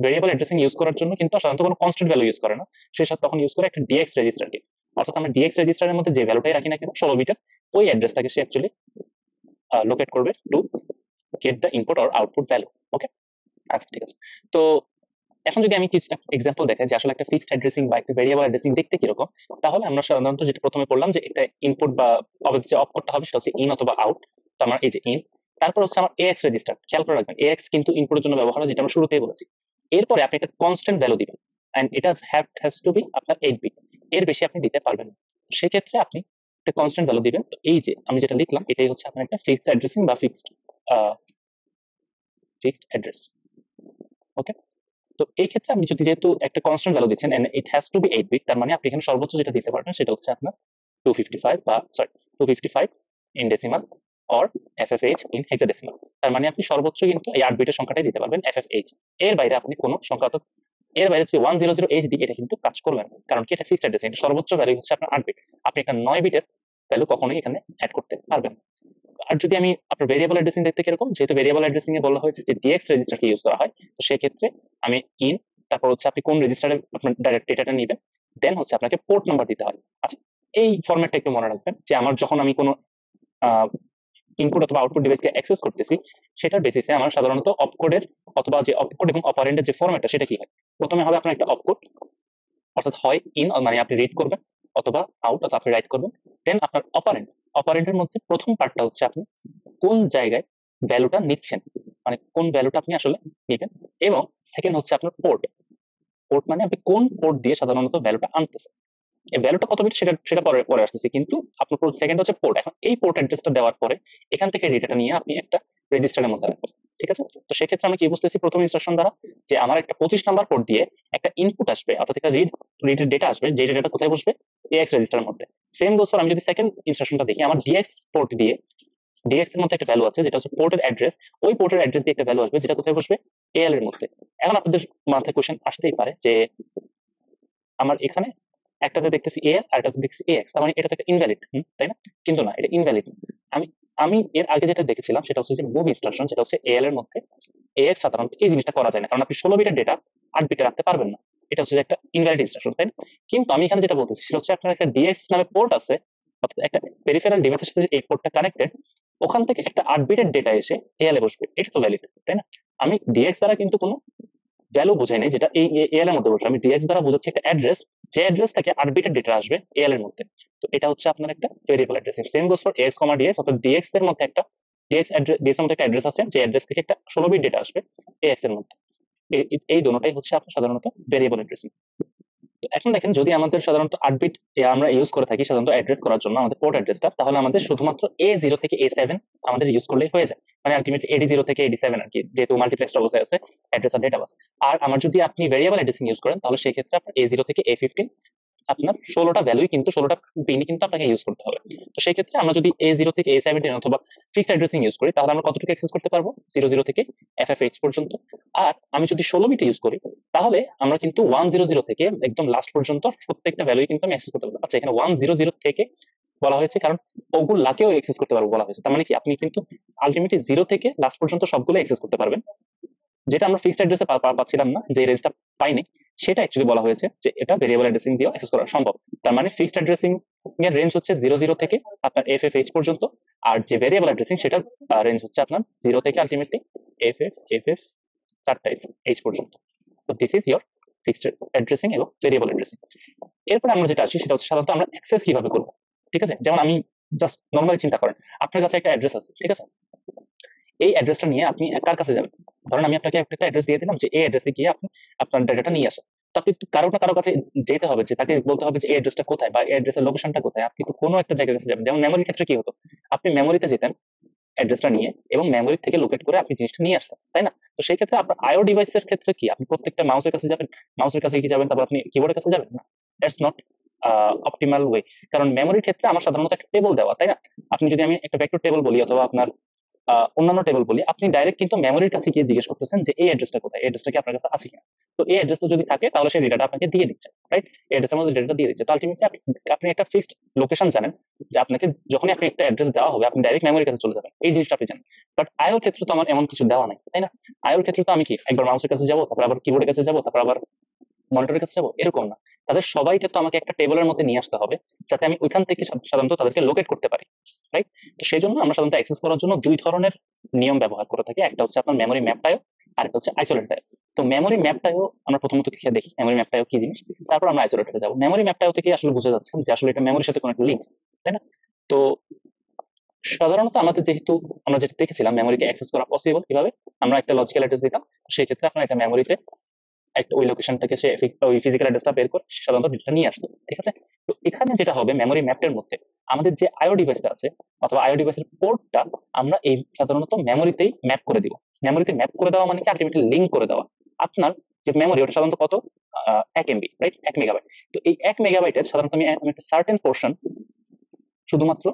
ভেরিয়েবল অ্যাড্রেসিং ইউজ করার জন্য কিন্তু সাধারণত কোনো কনস্ট্যান্ট ভ্যালু ইউজ করে না, সে সাথে তখন ইউজ করে একটা ডিএক্স রেজিস্টারকে, অর্থাৎ আমরা ডিএক্স রেজিস্টারের মধ্যে যে ভ্যালুটাই রাখি না কেন 16 বিটের, ওই অ্যাড্রেসটাকে সে অ্যাকচুয়ালি লোকেট করবে to get the input or output value. Okay, আচ্ছা ঠিক আছে। তো এখন যদি আমি কিছু এক্সাম্পল দেখাই যে আসলে একটা ফিক্সড অ্যাড্রেসিং বা একটা ভেরিয়েবল অ্যাড্রেসিং দেখতে কিরকম, তাহলে আমরা সাধারণত যেটা প্রথমে করলাম যে একটা ইনপুট বা যে অফ করতে হবে সেটা হচ্ছে ইন অথবা আউট। তো আমার এই যে ইন, তারপর হচ্ছে আমার এএক্স রেজিস্টার, খেয়াল করে রাখবেন এএক্স কিন্তু ইনপুটের জন্য ব্যবহার হয়, যেটা আমরা শুরুতেই বলেছি। এরপরে আপনি একটা কনস্ট্যান্ট ভ্যালু দিবেন, এন্ড এটা হ্যাজ টু বি আপনার 8 বিট, এর বেশি আপনি দিতে পারবেন না। সেক্ষেত্রে আপনি একটা কনস্ট্যান্ট ভ্যালু দিবেন। তো এই যে আমি যেটা লিখলাম এটাই হচ্ছে আপনার একটা ফিক্সড অ্যাড্রেসিং বা ফিক্সড অ্যাড্রেস। ওকে, তো এই ক্ষেত্রে আপনি যদি যেহেতু একটা কনস্ট্যান্ট ভ্যালু দিচ্ছেন and it has to be 8 bit, তার মানে আপনি এখানে সর্বোচ্চ যেটা দিতে পারবেন সেটা হচ্ছে আপনার 255 বা sorry 255 in decimal or FFH in hexadecimal. তার মানে আপনি সর্বোচ্চ কিন্তু এই 8 বিটের সংখ্যাটাই দিতে পারবেন এফএফএইচ, এর বাইরে আপনি কোনো সংখ্যা তো এর বাইরে হচ্ছে 100H দিয়ে এটা কিন্তু কাজ করবে না, কারণ কি এটা ফিক্সড অ্যাড্রেস, এটা সর্বোচ্চ ভ্যালু হচ্ছে আপনার 8 বিট, আপনি একটা 9 বিটের ভ্যালু কখনোই এখানে অ্যাড করতে পারবেন না। আর যদি আমি আপনার ভেরিয়েবল অ্যাড্রেসিং দেখতে কিরকম, যেহেতু ভেরিয়েবল অ্যাড্রেসিং এ বলা হয়েছে যে ডিএক্স রেজিস্টারকে ইউজ করা হয়, তো সেক্ষেত্রে আমি ইন, তারপর হচ্ছে আপনি কোন রেজিস্টারে আপনার ডাইরেক্ট ডেটাটা নেবেন, দেন হচ্ছে আপনাকে পোর্ট নাম্বার দিতে হয়। আচ্ছা, এই ফরম্যাটটা একটু মনে রাখবেন যে আমার যখন আমি কোনো ইনপুট অথবা আউটপুট ডিভাইসকে অ্যাক্সেস করতেছি, সেটার বেসিসে আমার সাধারণত অপকোডের অথবা যে অপকোড এবং অপারেন্ডের যে ফরম্যাটটা সেটা কি হয়, প্রথমে হবে আপনার একটা অপকোড, অর্থাৎ হয় ইন মানে আপনি রিড করবেন, অথবা আউট অথবা আপনি রাইট করবেন, দেন আপনার অপারেন্ড, অপারেন্ডের মধ্যে প্রথম পার্টটা হচ্ছে আপনি কোন জায়গায় ভ্যালুটা নিচ্ছেন, মানে কোন ভ্যালুটা আপনি আসলে নেবেন, এবং সেকেন্ড হচ্ছে আপনার পোর্ট, পোর্ট মানে আপনি কোন পোর্ট দিয়ে সাধারণত ভ্যালুটা আনতেছেন। এই ভ্যালুটা কত বিট সেটা সেটা পরে পরে আসতেছে, কিন্তু আপনার সেকেন্ড হচ্ছে পোর্ট। এখন এই পোর্ট অ্যাড্রেসটা দেওয়ার পরে এখান থেকে ডেটাটা নিয়ে আপনি একটা রেজিস্টারের মধ্যে রাখবেন, ঠিক আছে? তো সেক্ষেত্রে আমি কি বুঝতেছি প্রথম ইনস্ট্রাকশন দ্বারা, যে আমার একটা 25 নাম্বার পোর্ট দিয়ে একটা ইনপুট আসবে, অর্থাৎ একটা রিডের ডেটা আসবে, যে ডেটাটা কোথায় বসবে, এএক্স রেজিস্টারের মধ্যে। সেম গোস ফর আমি যদি সেকেন্ড ইনস্ট্রাকশনটা দেখি, আমার ডিএক্স পোর্ট দিয়ে ডিএক্স এর মধ্যে একটা ভ্যালু আছে যেটা হচ্ছে পোর্টের অ্যাড্রেস, ওই পোর্টের অ্যাড্রেস দিয়ে একটা ভ্যালু আসবে যেটা কোথায় বসবে, এএল এর মধ্যে। এখন আপনাদের মাথায় কোশ্চেন আসতেই পারে যে আমার এখানে একটাতে দেখতেছি এএল আর একটাতে দেখছি এএক্স, তার মানে এটা তো একটা ইনভ্যালিড, তাই না? কিন্তু না, এটা ইনভ্যালিড। আমি আমি এর আগে যেটা দেখেছিলাম সেটা হচ্ছে যে মুভ ইনস্ট্রাকশন, যেটা হচ্ছে এএল এর মধ্যে এএক্স, সাধারণত এই জিনিসটা করা যায় না, কারণ আপনি 16 বিটের ডেটা 8 বিটে রাখতে পারবেন না, এটা হচ্ছে যে একটা ইনভ্যালিড ইনস্ট্রাকশন, তাই না? কিন্তু আমি এখানে যেটা বলতেছি সেটা হচ্ছে আপনার একটা ডিএক্স নামে পোর্ট আছে, অর্থাৎ একটা পেরিফেরাল ডিভাইসের সাথে এই পোর্টটা কানেক্টেড, ওখান থেকে একটা 8 বিটের ডেটা এসে এএল এ বসবে, এটা তো ভ্যালিড, তাই না? আমি ডিএক্স দ্বারা কিন্তু কোনো ভ্যালু বোঝাই নাই যেটা এই এএল এর মধ্যে বসে, আমি ডিএক্স দ্বারা বোঝাচ্ছি একটা অ্যাড্রেস, যে অ্যাড্রেস থেকে 8 বিটের ডেটা আসবে এএল এর মধ্যে। তো এটা হচ্ছে আপনার একটা variable address. Same goes for X comma DX, অর্থাৎ ডিএক্স এর মধ্যে একটা ডিএক্স অ্যাড্রেস, ডিএক্স এর মধ্যে একটা অ্যাড্রেস আছে, যে অ্যাড্রেস থেকে একটা 16 বিট ডেটা আসবে এএক্স এর মধ্যে। এই দুটোটাই হচ্ছে আপনার সাধারণত ভেরিয়েবল অ্যাড্রেসিং। এখন দেখেন, যদি আমাদের সাধারণত 8 বিট আমরা ইউজ করে থাকি সাধারণত অ্যাড্রেস করার জন্য আমাদের পোর্ট অ্যাড্রেসটা, তাহলে আমাদের শুধুমাত্র A0 থেকে A7 আমাদের ইউজ করলেই হয়ে যায়, মানে আলটিমেটলি AD0 থেকে AD7 আর কি, যেহেতু মাল্টিপ্লেক্সড অবস্থায় আছে অ্যাড্রেস আর ডেটা বাস। আর আমার যদি আপনি ভেরিয়েবল অ্যাড্রেসিং ইউজ করেন, তাহলে সেই ক্ষেত্রে আপনার A0 থেকে A15 আপনার 16টা ভ্যালুই কিন্তু 16টা পিনই কিন্তু আপনাকে ইউজ করতে হবে। তো সেই ক্ষেত্রে আমরা যদি A0 থেকে A17 অথবা ফিক্সড অ্যাড্রেসিং ইউজ করি, তাহলে আমরা কতটুকু অ্যাক্সেস করতে পারবো, 00 থেকে FFH পর্যন্ত। আর আমি যদি 16 বিট ইউজ করি, তাহলে আমরা কিন্তু 100 থেকে একদম লাস্ট পর্যন্ত প্রত্যেকটা ভ্যালুই কিন্তু আমি অ্যাক্সেস করতে পারবো। আচ্ছা, এখানে 100 থেকে বলা হয়েছে কারণ ওগুলাকেও অ্যাক্সেস করতে পারবো বলা হয়েছে, তার মানে কি আপনি কিন্তু আলটিমেটলি 0 থেকে লাস্ট পর্যন্ত সবগুলো অ্যাক্সেস করতে পারবেন, যেটা আমরা ফিক্সড অ্যাড্রেসে পাচ্ছিলাম না, যে রেঞ্জটা পাইনি, সেটা অ্যাকচুয়ালি বলা হয়েছে যে এটা ভেরিয়েবল অ্যাড্রেসিং দিয়ে অ্যাক্সেস করা সম্ভব। তার মানে ফিক্সড অ্যাড্রেসিং এর রেঞ্জ হচ্ছে 00 থেকে আপনার FFH পর্যন্ত, আর যে ভেরিয়েবল অ্যাড্রেসিং সেটার রেঞ্জ হচ্ছে আপনার 0 থেকে আলটিমেটলি FF 4টা H পর্যন্ত। তো this is your fixed addressing এবং ভেরিয়েবল অ্যাড্রেসিং। এরপর আমরা যেটা আসি সেটা হচ্ছে সাধারণত আমরা অ্যাক্সেস কিভাবে করবো, ঠিক আছে? যেমন আমি জাস্ট নর্মালি চিন্তা করেন, আপনার কাছে একটা অ্যাড্রেস আছে, ঠিক আছে? এই অ্যাড্রেসটা নিয়ে আপনি কার কাছে যাবেন? ধরেন আমি আপনাকে একটা অ্যাড্রেস দিয়ে দিলাম যে এই অ্যাড্রেসে গিয়ে আপনি আপনার ডেটাটা নিয়ে আসেন। তো আপনি কারো না কারো কাছে যেতে হবে, যে তাকে বলতে হবে যে এই অ্যাড্রেসটা কোথায় বা এই অ্যাড্রেসের লোকেশনটা কোথায়। আপনি তো কোনো একটা জায়গার কাছে যাবেন, যেমন মেমোরির ক্ষেত্রে কি হতো, আপনি মেমোরিতে যেতেন অ্যাড্রেসটা নিয়ে এবং মেমোরি থেকে লোকেট করে আপনি জিনিসটা নিয়ে আসতেন, তাই না? তো সেই ক্ষেত্রে আপনার আইও ডিভাইসের ক্ষেত্রে কি আপনি প্রত্যেকটা মাউসের কাছে যাবেন, মাউসের কাছে কি যাবেন, তারপর আপনি কিবোর্ডের কাছে যাবেন না, দ্যাটস নট অপটিমাল ওয়ে। কারণ মেমোরির ক্ষেত্রে আমার সাধারণত একটা টেবল দেওয়া, তাই না? আপনি যদি আমি একটা ভেক্টর টেবল বলি অথবা আপনার অন্যান্য টেবল বলি, আপনি ডাইরেক্ট কিন্তু মেমোরির কাছে গিয়ে জিজ্ঞেস করতেছেন যে এই অ্যাড্রেসটা কোথায়, এই অ্যাড্রেসটা কি আপনার কাছে আছে কিনা। তো এই অ্যাড্রেসটা যদি থাকে তাহলে সেই ডেটাটা আপনাকে দিয়ে দিচ্ছে, রাইট? এই অ্যাড্রেসের মধ্যে ডেটাটা দিয়ে দিচ্ছে। তো আলটিমেটলি আপনি একটা ফিক্সড লোকেশন জানেন, যে আপনাকে যখনই আপনি একটা অ্যাড্রেস দেওয়া হবে আপনি ডাইরেক্ট মেমোরির কাছে চলে যাবেন, এই জিনিসটা আপনি জানেন। বাট আইওর ক্ষেত্রে তো আমার এমন কিছু দেওয়া নাই, তাই না? আইওর ক্ষেত্রে তো আমি কি একবার মাউসের কাছে যাবো, তারপর আবার কিবোর্ডের কাছে যাবো, তারপর আবার মনিটরের কাছে যাবো, এরকম না। তাদের সবাইকে তো আমাকে একটা টেবলের মধ্যে নিয়ে আসতে হবে, যাতে আমি ওইখান থেকে সাধারণত তাদেরকে লোকেট করতে পারি, রাইট? তো সেই জন্য আমরা সাধারণত অ্যাক্সেস করার জন্য দুই ধরনের নিয়ম ব্যবহার করে থাকি। একটা হচ্ছে আপনার মেমোরি ম্যাপ টাইপ, আর একটা হচ্ছে আইসোলেট টাইপ। তো মেমোরি ম্যাপ টাইপ আমরা প্রথমত কি দেখি মেমোরি ম্যাপ টাইপ কি জিনিস, তারপর আমরা আইসোলেটে যাবো। মেমোরি ম্যাপ টাইপ থেকে আসলে বুঝে যাচ্ছে যে আসলে এটা মেমোরির সাথে কোনো একটা লিঙ্ক, তাই না? তো সাধারণত আমাদের যেহেতু আমরা যেটা দেখেছিলাম মেমোরিকে অ্যাক্সেস করা পসিবল কিভাবে, আমরা একটা লজিক্যাল অ্যাড্রেস দিতাম, সেই ক্ষেত্রে আপনার একটা মেমোরিতে একটা ওই লোকেশন থেকে সে ওই ফিজিক্যাল অ্যাড্রেসটা বের করে সে সাধারণত ডেটা নিয়ে আসতো, ঠিক আছে? তো এখানে যেটা হবে মেমোরি ম্যাপের মধ্যে আমাদের যে আইও ডিভাইসটা আছে অথবা আইও ডিভাইসের পোর্টটা আমরা এই সাধারণত মেমোরিতেই ম্যাপ করে দিব। মেমোরিতে ম্যাপ করে দেওয়া মানে কি আলটিমেটলি লিঙ্ক করে দেওয়া। আপনার যে মেমোরি ওটা সাধারণত কত, 1 MB, রাইট? 1 মেগাবাইট। তো এই 1 মেগাবাইটের সাধারণত আমি একটা সার্টেন পোর্শন শুধুমাত্র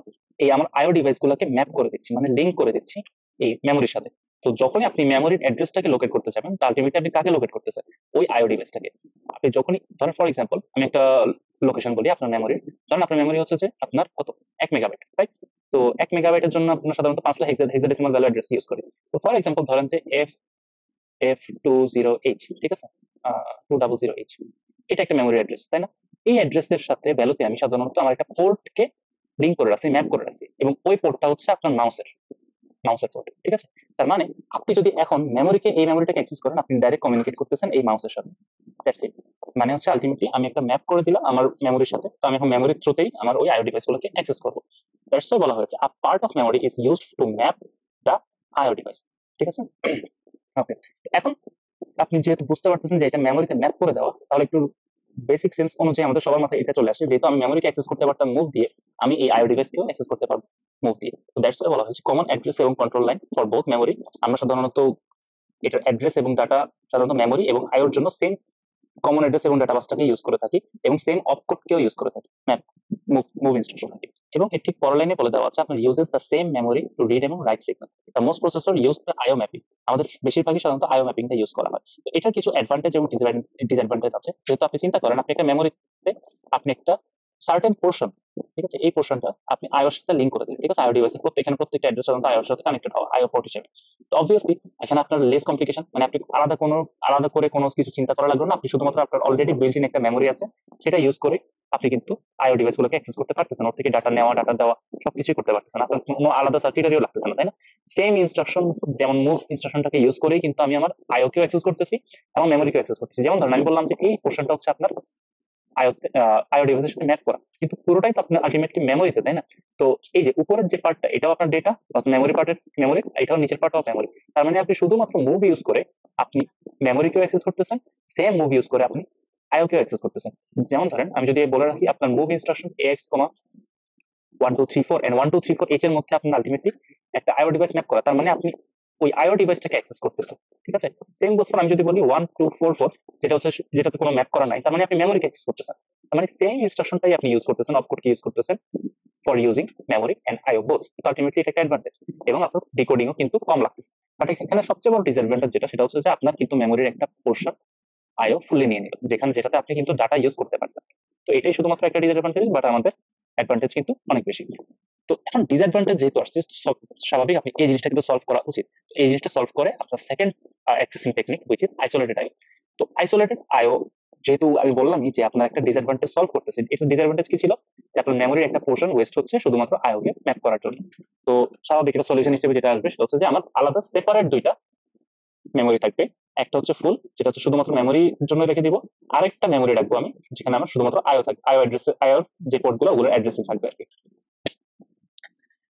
এই আমার আইও ডিভাইস গুলোকে ম্যাপ করে দিচ্ছি, মানে লিঙ্ক করে দিচ্ছি এই মেমোরির সাথে। তো যখনই আপনি মেমোরির অ্যাড্রেসটাকে লোকেট করতে যাবেন, তো আলটিমেটলি আপনি কাকে লোকেট করতেছেন? ওই আইও ডিভাইসটাকে। আপনি যখনই ধরেন ফর এক্সাম্পল আমি একটা লোকেশন বলি আপনার মেমোরির, ধরেন আপনার মেমোরি হচ্ছে যে আপনার কত, 1 মেগাবাইট, রাইট? তো 1 মেগাবাইটের জন্য আপনার সাধারণত 5টা হেক্সাডেসিমাল ভ্যালু অ্যাড্রেস ইউজ করি। তো ফর এক্সাম্পল ধরেন যে F20H, ঠিক আছে? 200H, এটা একটা মেমোরি অ্যাড্রেস, তাই না? এই অ্যাড্রেসের সাথে ভ্যালুতে আমি সাধারণত আমার একটা পোর্টকে লিঙ্ক করে রাখছি, ম্যাপ করে রাখছি, এবং ওই পোর্টটা হচ্ছে আপনার মাউসের পোর্ট, ঠিক আছে? তার মানে আপনি যদি এখন এই মেমোরিটাকে অ্যাক্সেস করেন, আপনি ডাইরেক্ট কমিউনিকেট করতেছেন এই মাউসের সাথে, দ্যাটস ইট। মানে হচ্ছে আলটিমেটলি আমি একটা ম্যাপ করে দিলাম আমার মেমোরির সাথে, তো আমি এখন মেমোরির থ্রুতেই আমার ওই আইও ডিভাইস গুলোকে অ্যাক্সেস করবো। দ্যাটস ওয়াই বলা হয়েছে a part of memory is used to map the IO device, ঠিক আছে? ওকে, এখন আপনি যেহেতু বুঝতে পারতেছেন যে এটা মেমোরিতে ম্যাপ করে দেওয়া, তাহলে একটু বেসিক সেন্স অনুযায়ী আমাদের সবার মাথায় এটা চলে আসে, যেহেতু আমি মেমোরিকে অ্যাক্সেস করতে পারতাম মুভ দিয়ে, আমি এই আইও ডিভাইসকেও অ্যাক্সেস করতে পারবো মুভ দিয়ে। তো দ্যাটস ওয়াই বলা হয়েছে কমন অ্যাড্রেস এবং control line for both memory. আমরা সাধারণত এটার অ্যাড্রেস এবং ডাটা সাধারণত মেমোরি এবং আইওর জন্য সেম কমন অ্যাড্রেস এবং ডাটাবাসটাকে ইউজ করে থাকি, এবং সেম অপকোডকেও ইউজ করে থাকি ম্যাপ মুভ ইনস্ট্রাকশন থাকি। এবং এর ঠিক পরের লাইনে বলে দেওয়া আছে আপনার uses the same memory to read এবং write signal, the most processor use the IO mapping. আমাদের বেশিরভাগই সাধারণত আইও ম্যাপিংটা ইউজ করা হয়। তো এটার কিছু অ্যাডভান্টেজ এবং ডিসঅ্যাডভান্টেজ আছে। যেহেতু আপনি চিন্তা করেন আপনি একটা মেমোরিতে আপনি একটা সার্টেন পোর্শন, ঠিক আছে, এই পোর্শনটা আপনি আইওর সাথে লিঙ্ক করে দিন, ঠিক আছে? আইও ডিভাইসের এখানে প্রত্যেকটা অ্যাড্রেস সাধারণত আইওর সাথে কানেক্টেড হয় আইও পোর্ট হিসেবে। তো অবভিয়াসলি এখানে আপনার লেস কমপ্লিকেশন, মানে আপনি আলাদা করে কোনো কিছু চিন্তা করা লাগবে না। আপনি শুধুমাত্র আপনার অলরেডি বিল্ট ইন একটা মেমোরি আছে, সেটা ইউজ করে আপনি কিন্তু আইও ডিভাইস গুলোকে অ্যাক্সেস করতে পারতেছেন, ওর থেকে ডাটা নেওয়া, ডাটা দেওয়া সবকিছুই করতে পারতেছেন। আপনার কোনো আলাদা সার্কিটারিও লাগতেছে না, তাই না? সেম ইনস্ট্রাকশন, যেমন মুভ ইনস্ট্রাকশনটাকে ইউজ করেই কিন্তু আমি আমার আইও কেও অ্যাক্সেস করতেছি এবং মেমোরিকেও অ্যাক্সেস করতেছি। যেমন ধরেন আমি বললাম যে এই পোর্শনটা হচ্ছে আপনার আইও ডিভাইসের সাথে ম্যাচ করা, কিন্তু পুরোটাই তো আপনার আলটিমেটলি মেমোরিতে, তাই না? তো এই যে উপরের যে পার্টটা এটাও আপনার ডেটা মেমোরি পার্টের মেমোরি, এটাও নিচের পার্ট অফ মেমোরি। তার মানে আপনি শুধুমাত্র মুভ ইউজ করে আপনি মেমোরিকেও অ্যাক্সেস করতেছেন, সেম মুভ ইউজ করে আপনি আইও কেও অ্যাক্সেস করতেছেন। যেমন ধরেন আমি যদি বলে রাখি আপনার move instruction AX, 1 2 3 4 and 1 2 3 4 H এর মধ্যে আপনার আলটিমেটলি একটা আইও ডিভাইস ম্যাপ করা, তার মানে আপনি ওই আইও ডিভাইসটাকে অ্যাক্সেস করতেছেন, ঠিক আছে? সেম বস্তু আমি যদি বলি 1 2 4 4, যেটাতে কোনো ম্যাপ করা নাই, তার মানে আপনি মেমোরিকে অ্যাক্সেস করতেছেন। তার মানে সেম ইনস্ট্রাকশনটাই আপনি ইউজ করতেছেন, অপকোডকে ইউজ করতেছেন for using memory and IO both. তো আলটিমেটলি এটা একটা অ্যাডভান্টেজ, এবং আপনার ডিকোডিংও কিন্তু কম লাগতেছে। বাট এখানে সবচেয়ে বড় ডিসঅ্যাডভান্টেজ সেটা হচ্ছে যে আপনার কিন্তু মেমোরির একটা পোর্শন আইও ফুলি নিয়ে নিল, যেটাতে আপনি কিন্তু ডাটা ইউজ করতে পারতেন। তো এটাই শুধুমাত্র একটা ডিসঅ্যাডভান্টেজ, বাট আমাদের অ্যাডভান্টেজ কিন্তু অনেক বেশি। তো এখন ডিসঅ্যাডভান্টেজ যেহেতু আসছে, স্বাভাবিক আপনি এই জিনিসটা কিন্তু সলভ করা উচিত। তো এই জিনিসটা সলভ করে আপনার second accessing technique which is isolated IO. তো আইসোলেটেড আইও, যেহেতু আমি বললামই যে আপনার একটা ডিসঅ্যাডভান্টেজ সলভ করতেছে, এটা ডিসঅ্যাডভান্টেজ কি ছিল, যে আপনার মেমোরির একটা পোর্শন ওয়েস্ট হচ্ছে শুধুমাত্র আইও কে ম্যাপ করার জন্য। তো স্বাভাবিক একটা সলিউশন হিসেবে যেটা আসবে সেটা হচ্ছে যে আমার আলাদা সেপারেট দুইটা মেমোরি থাকবে। একটা হচ্ছে ফুল, যেটা হচ্ছে শুধুমাত্র মেমোরির জন্য রেখে দিব। আরেকটা মেমোরি রাখবো আমি, যেখানে আমার শুধুমাত্র আইও থাকবে, আইও অ্যাড্রেস, আইও যে পোর্ট গুলো ওগুলোর অ্যাড্রেসিং থাকবে আর কি।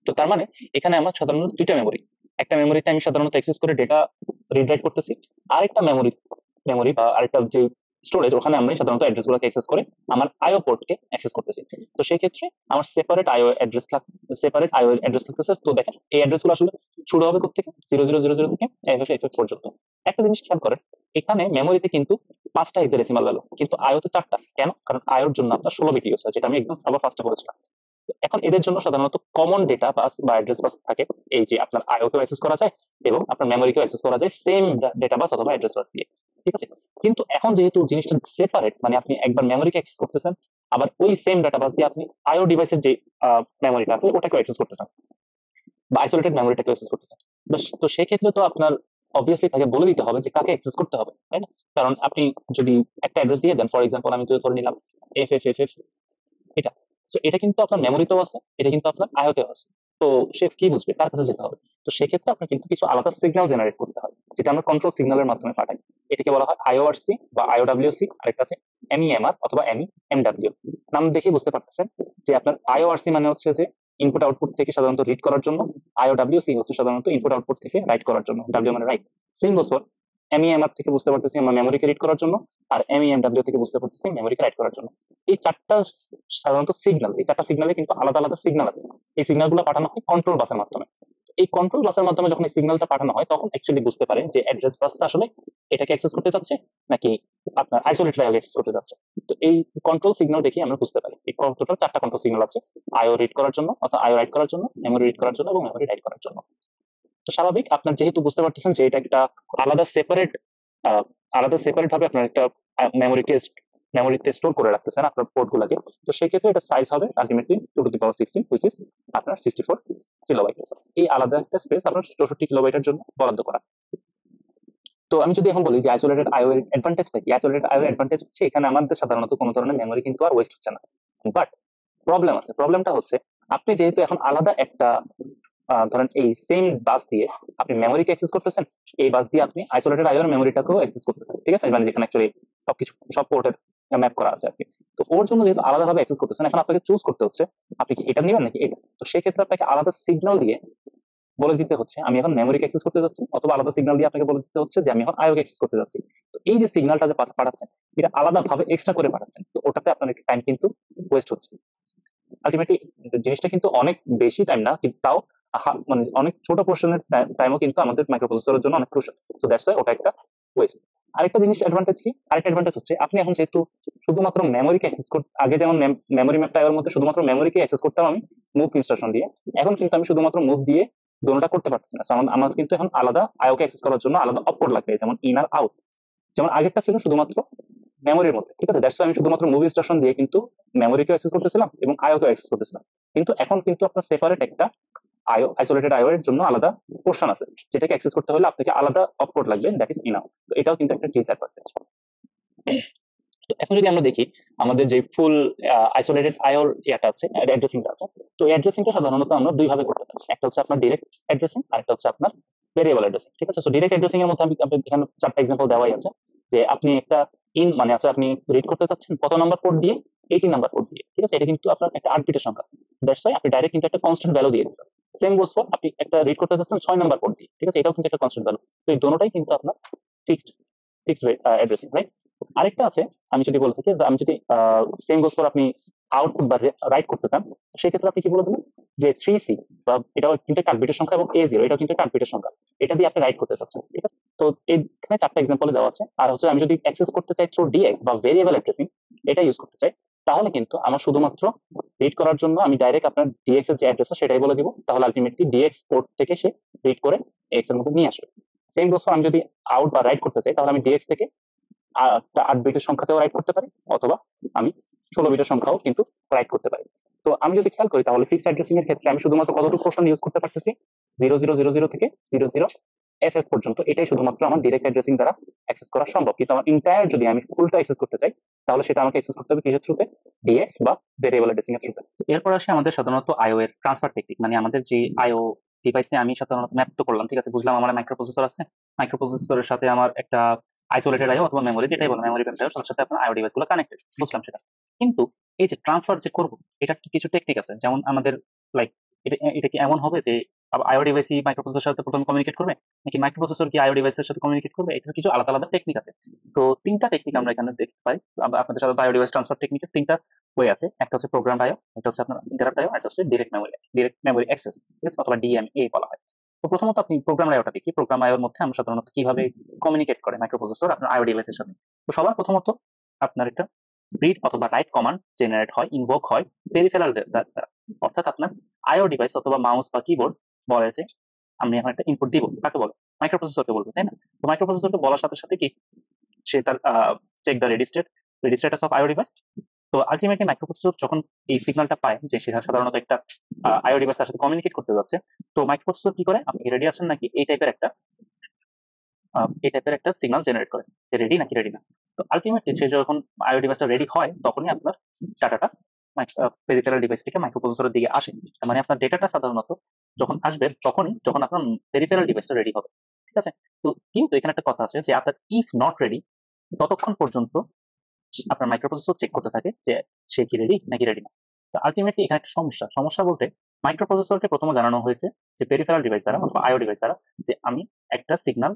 তো তার মানে এখানে আমার সাধারণত দুইটা মেমোরি, একটা মেমোরিতে আমি সাধারণত অ্যাক্সেস করে ডেটা রিড রাইট করতেছি, আরেকটা মেমোরি বা আরেকটা যে স্টোরেজ, ওখানে আমরা সাধারণত অ্যাড্রেস গুলোকে অ্যাক্সেস করে আমার আইও পোর্টকে অ্যাক্সেস করতেছি। তো সেই ক্ষেত্রে আমার সেপারেট আইও অ্যাড্রেস থাকতেছে। তো দেখেন এই অ্যাড্রেস গুলো আসলে শুরু হবে কোথেকে, 0000 থেকে FF পর্যন্ত। একটা জিনিস খেয়াল করেন, এখানে মেমোরিতে কিন্তু 5টা হেক্সাডেসিমাল ভ্যালু, কিন্তু আইওতে 4টা। কেন? কারণ আইওর জন্য আপনার 16 বিট ইউজ হয়, যেটা আমি একদম সবার ফার্স্টে বলেছিলাম। এখন এদের জন্য সাধারণত কমন ডেটা বাস বা অ্যাড্রেস বাস থাকে। এই যে আপনার আইওকেও অ্যাক্সেস করা যায় এবং আপনার মেমোরিকেও অ্যাক্সেস করা যায় সেম ডেটা বাস অথবা অ্যাড্রেস বাস দিয়ে, ঠিক আছে। কিন্তু এখন যেহেতু জিনিসটা সেপারেট, মানে আপনি একবার মেমোরিকে অ্যাক্সেস করতেছেন, আবার ওই সেম ডেটা বাস দিয়ে আপনি আইও ডিভাইসের যে মেমোরিটা আছে ওটাকেও অ্যাক্সেস করতেছেন, বা আইসোলেটেড মেমোরিটাকে অ্যাক্সেস করতেছেন। তো সেক্ষেত্রে তো আপনার অবভিয়াসলি তাকে বলে দিতে হবে যে কাকে অ্যাক্সেস করতে হবে, তাই না? কারণ আপনি যদি একটা অ্যাড্রেস দিয়ে দেন, ফর এক্সাম্পল আমি তো ধরে নিলাম FF এটা, তো এটা কিন্তু আপনার মেমোরিতেও আছে, এটা কিন্তু আপনার আয়তেও আছে। তো সে কি বুঝবে, কার কাছে যেতে হবে? তো সেক্ষেত্রে আপনার কিন্তু কিছু আলাদা সিগন্যাল জেনারেট করতে হয়, যেটা আমরা কন্ট্রোল সিগন্যালের মাধ্যমে পাঠাই। এটাকে বলা হয় আইওআরসি বা আইওডব্লিউসি, আরেকটা আছে MEMR অথবা MEMW। নাম দেখে বুঝতে পারতেছেন যে আপনার আইওআরসি মানে হচ্ছে যে ইনপুট আউটপুট থেকে সাধারণত রিড করার জন্য, আইওডব্লিউসি হচ্ছে সাধারণত ইনপুট আউটপুট থেকে রাইট করার জন্য, ডাব্লিউ মানে রাইট। সেম বছর MEMR থেকে বুঝতে পারতেছি আমরা মেমোরিকে রিড করার জন্য, আর MEMW থেকে বুঝতে পারতেছি মেমোরিকে রাইট করার জন্য। এই চারটা সাধারণত সিগন্যাল, এই চারটা সিগন্যালে কিন্তু আলাদা আলাদা সিগন্যাল আছে। এই সিগন্যাল গুলো পাঠানো হয় কন্ট্রোল বাসের মাধ্যমে। এই কন্ট্রোল বাসের মাধ্যমে যখন এই সিগন্যালটা পাঠানো হয়, তখন অ্যাকচুয়ালি বুঝতে পারেন যে অ্যাড্রেস বাসটা আসলে এটাকে অ্যাক্সেস করতে যাচ্ছে নাকি আপনার আইসোলেটেড আইও অ্যাক্সেস করতে যাচ্ছে। তো এই কন্ট্রোল সিগন্যাল দেখে আমরা বুঝতে পারি। এই টোটাল 4টা কন্ট্রোল সিগন্যাল আছে, আইও রিড করার জন্য অথবা আইও রাইট করার জন্য, মেমোরি রিড করার জন্য এবং মেমোরি রাইট করার জন্য। তো স্বাভাবিক আপনার যেহেতু বুঝতে পারতেছেন যে এটা একটা আলাদা সেপারেট আলাদা সেপারেট ভাবে আপনার একটা মেমোরিতে স্টোর করে রাখতেছেন আপনার পোর্ট গুলাকে। তো সেই ক্ষেত্রে এটা সাইজ হবে ultimately 2 to the power 16, which is আপনার 64 কিলোবাইট। এই আলাদা একটা স্পেস আপনার 64 কিলোবাইটের জন্য বরাদ্দ করা। তো আমি যদি এখন বলি যে আইসোলেটেড আইও এর অ্যাডভান্টেজটা কি, আইসোলেটেড আইও অ্যাডভান্টেজ হচ্ছে এখানে আমাদের সাধারণত কোনো ধরনের মেমোরি কিন্তু আর ওয়েস্ট হচ্ছে না। বাট প্রবলেম আছে, প্রবলেমটা হচ্ছে আপনি যেহেতু এখন আলাদা একটা ধরেন এই সেম বাস দিয়ে আপনি মেমোরিকে অ্যাক্সেস করতেছেন, এই বাস দিয়ে আপনি আইসোলেটেড আইওর মেমোরিটাকেও অ্যাক্সেস করতেছেন, ঠিক আছে, মানে যেখানে অ্যাকচুয়ালি সবকিছু সব পোর্টের ম্যাপ করা আছে আর কি। তো ওর জন্য যেহেতু আলাদাভাবে অ্যাক্সেস করতেছেন, এখন আপনাকে চুজ করতে হচ্ছে আপনি কি এটা নেবেন নাকি এটা। তো সেক্ষেত্রে আপনাকে আলাদা সিগন্যাল দিয়ে বলে দিতে হচ্ছে আমি এখন মেমোরিকে অ্যাক্সেস করতে যাচ্ছি, অথবা আলাদা সিগন্যাল দিয়ে আপনাকে বলে দিতে হচ্ছে যে আমি এখন আইওকে অ্যাক্সেস করতে যাচ্ছি। তো এই যে সিগন্যালটা যে পাঠাচ্ছেন, এটা আলাদাভাবে এক্সট্রা করে পাঠাচ্ছেন, তো ওটাতে আপনার একটু টাইম কিন্তু ওয়েস্ট হচ্ছে। আলটিমেটলি জিনিসটা কিন্তু অনেক বেশি টাইম না, কিন্তু তাও মানে অনেক ছোট পোর্শনের টাইমও কিন্তু আমাদের মাইক্রোপ্রসেসরের জন্য অনেক ক্রুশাল। তো দ্যাটস ওয়াই ওটা একটা ওয়েস্ট। আরেকটা জিনিস অ্যাডভান্টেজ কি, আরেকটা অ্যাডভান্টেজ হচ্ছে আপনি এখন যেহেতু শুধুমাত্র মেমোরিকে অ্যাক্সেস করতে, আগে যেমন মেমোরি ম্যাপটা এর মধ্যে শুধুমাত্র মেমোরিকে অ্যাক্সেস করতাম আমি মুভ ইনস্ট্রাকশন দিয়ে, এখন কিন্তু আমি শুধুমাত্র মুভ দিয়ে দোনোটা করতে পারতেছি না। So আমার কিন্তু এখন আলাদা আইওকে অ্যাক্সেস করার জন্য আলাদা অপকোড লাগবে, যেমন ইন আর আউট। যেমন আগেরটা ছিল শুধুমাত্র মেমোরির মধ্যে, ঠিক আছে, দ্যাটস আমি শুধুমাত্র মুভি স্টেশন দিয়ে কিন্তু মেমোরিকে অ্যাক্সেস করতেছিলাম এবং আইওকে অ্যাক্সেস করতেছিলাম। কিন্তু এখন কিন্তু আপনার সেপারেট একটা আইও, আইসোলেটেড আইও এর জন্য আলাদা পোর্শন আছে, যেটাকে অ্যাক্সেস করতে হলে আপনাকে আলাদা অপকোড লাগবে, দ্যাট ইজ ইন আউট। তো এটাও কিন্তু একটা ডিসঅ্যাডভান্টেজ। তো এখন যদি আমরা দেখি আমাদের যে ফুল আইসোলেটেড আইওর ইয়াটা আছে, অ্যাড্রেসিংটা আছে, তো অ্যাড্রেসিংটা সাধারণত আমরা দুই ভাবে করতে পারি। একটা হচ্ছে আপনার ডিরেক্ট অ্যাড্রেসিং, আর একটা হচ্ছে আপনার ভেরিয়েবল অ্যাড্রেসিং, ঠিক আছে। সো ডিরেক্ট অ্যাড্রেসিং এর মধ্যে আমি এখানে 4টা এক্সাম্পল দেওয়াই আছে। যে আপনি একটা ইন মানে আছে আপনি রিড করতে চাচ্ছেন কত নাম্বার পোর্ট দিয়ে, 18 নাম্বার পোর্ট দিয়ে, ঠিক আছে। এটা কিন্তু আপনার একটা 8 বিটের সংখ্যা, দ্যাটস ওয়াই আপনি ডাইরেক্ট কিন্তু একটা কনস্ট্যান্ট ভ্যালু দিয়ে দিচ্ছেন। সেম গোস ফর আপনি একটা রিড করতে চাচ্ছেন 6 নাম্বার পোর্ট দিয়ে, ঠিক আছে, এটাও কিন্তু একটা কনস্ট্যান্ট ভ্যালু। তো এই দোনোটাই কিন্তু আপনার ফিক্সড ফিক্সড অ্যাড্রেসিং, রাইট। আরেকটা আছে, আমি যদি বলে থাকি যে আমি যদি সেম গোস ফর আপনি আউটপুট বা রাইট করতে চান, সেক্ষেত্রে আপনি কি বলে দেবেন যে 3C, বা এটাও কিন্তু একটা 8 বিটের সংখ্যা, এবং A0 এটাও কিন্তু একটা 8 বিটের সংখ্যা, এটা দিয়ে আপনি রাইট করতে চাচ্ছেন, ঠিক আছে। তো এখানে 4টা এক্সাম্পল দেওয়া আছে। আর হচ্ছে আমি যদি অ্যাক্সেস করতে চাই থ্রু ডিএক্স বা ভেরিয়েবল অ্যাড্রেসিং, এটা ইউজ করতে চাই, তাহলে কিন্তু আমার শুধুমাত্র রিড করার জন্য আমি ডাইরেক্ট আপনার ডিএক্স এর যে অ্যাড্রেস সেটাই বলে দিব, তাহলে আলটিমেটলি ডিএক্স পোর্ট থেকে সে রিড করে এক্স এর মধ্যে নিয়ে আসবে। সেম গোস ফর আমি যদি আউট বা রাইট করতে চাই, তাহলে আমি ডিএক্স থেকে 8 বিটের সংখ্যাতেও রাইট করতে পারি, অথবা আমি 16 বিটের সংখ্যাও কিন্তু রাইট করতে পারি। তো আমি যদি খেয়াল করি তাহলে ফিক্সড অ্যাড্রেসিং এর ক্ষেত্রে আমি শুধুমাত্র কতটুকু পোর্শন ইউজ করতে পারতেছি, 0000 থেকে 00FF পর্যন্ত, এটাই শুধুমাত্র আমার ডিরেক্ট অ্যাড্রেসিং দ্বারা অ্যাক্সেস করা সম্ভব। কিন্তু আমার ইন্টায়ার যদি আমি ফুলটা অ্যাক্সেস করতে চাই, তাহলে সেটা আমাকে অ্যাক্সেস করতে হবে কিসের থ্রুতে, ডিএক্স বা ভেরিয়েবল অ্যাড্রেসিং এর থ্রুতে। এরপর আসে আমাদের সাধারণত আইও এর ট্রান্সফার টেকনিক, মানে আমাদের যে আইও ডিভাইসে আমি সাধারণত ম্যাপ তো করলাম, ঠিক আছে, বুঝলাম আমার মাইক্রোপ্রসেসর আছে, মাইক্রোপ্রসেসরের সাথে আমার একটা আইসোলেটেড আইও অথবা মেমোরি, যেটাই বলো মেমোরি ব্যাপারে, তার সাথে আপনার আইও ডিভাইস গুলো কানেক্টেড, বুঝলাম সেটা। কিন্তু এই যে ট্রান্সফার যে করবো, এটা কিছু টেকনিক আছে, যেমন আমাদের লাইক এটা এটা কি এমন হবে যে আইও ডিভাইসই মাইক্রোপ্রসেসরের সাথে প্রথমে কমিউনিকেট করবে, নাকি মাইক্রোপ্রসেসর কি আইও ডিভাইসের সাথে কমিউনিকেট করবে? এটা কিছু আলাদা আলাদা টেকনিক আছে। তো 3টা টেকনিক আমরা এখানে দেখতে পাই। তো আপনাদের সাথে আইও ডিভাইস ট্রান্সফার টেকনিকের 3টা ওয়ে আছে। একটা হচ্ছে প্রোগ্রাম আইও, একটা হচ্ছে আপনার ইন্টারাপ্ট আইও, একটা হচ্ছে ডিরেক্ট মেমোরি অ্যাক্সেস, ঠিক আছে, অথবা ডিএমএ বলা হয়। তো প্রথমত আপনি প্রোগ্রাম আইওটা দেখি। প্রোগ্রাম আইওর মধ্যে আমরা সাধারণত কিভাবে কমিউনিকেট করে মাইক্রোপ্রসেসর আপনার আইও ডিভাইসের সাথে। তো সবার প্রথমত আপনার একটা রিড অথবা রাইট কমান্ড জেনারেট হয়, ইনভোক হয় পেরিফেরাল দ্বারা। অর্থাৎ আপনার আইও ডিভাইস অথবা মাউস বা কিবোর্ড বলে যে আমি এখন একটা ইনপুট দিব, কাকে বলে? মাইক্রোপ্রসেসরকে বলবো, তাই না? তো মাইক্রোপ্রসেসরকে বলার সাথে সাথে কি সে তার check the ready status of IO device. তো আলটিমেটলি মাইক্রোপ্রসেসর যখন এই সিগন্যালটা পায় যে সে সাধারণত একটা আইও ডিভাইস তার সাথে কমিউনিকেট করতে যাচ্ছে, তো মাইক্রোপ্রসেসর কি করে, আপনি রেডি আছেন নাকি, এই টাইপের একটা সিগন্যাল জেনারেট করে যে রেডি নাকি রেডি না। তো আলটিমেটলি সে যখন আইও ডিভাইসটা রেডি হয় তখনই আপনার ডাটাটা পেরিফেরাল ডিভাইস থেকে মাইক্রোপ্রসেসরের দিকে আসে। তার মানে আপনার ডেটাটা সাধারণত যখন আসবে তখনই যখন আপনার পেরিফেরাল ডিভাইসটা রেডি হবে, ঠিক আছে? তো কিন্তু এখানে একটা কথা আছে যে আপনার ইফ নট রেডি, ততক্ষণ পর্যন্ত আপনার মাইক্রোপ্রসেসর চেক করতে থাকে যে সে কি রেডি নাকি রেডি না। তো আলটিমেটলি এখানে একটা সমস্যা বলতে মাইক্রোপ্রসেসরকে প্রথমে জানানো হয়েছে যে পেরিফেরাল ডিভাইস দ্বারা অথবা আইও ডিভাইস দ্বারা যে আমি একটা সিগন্যাল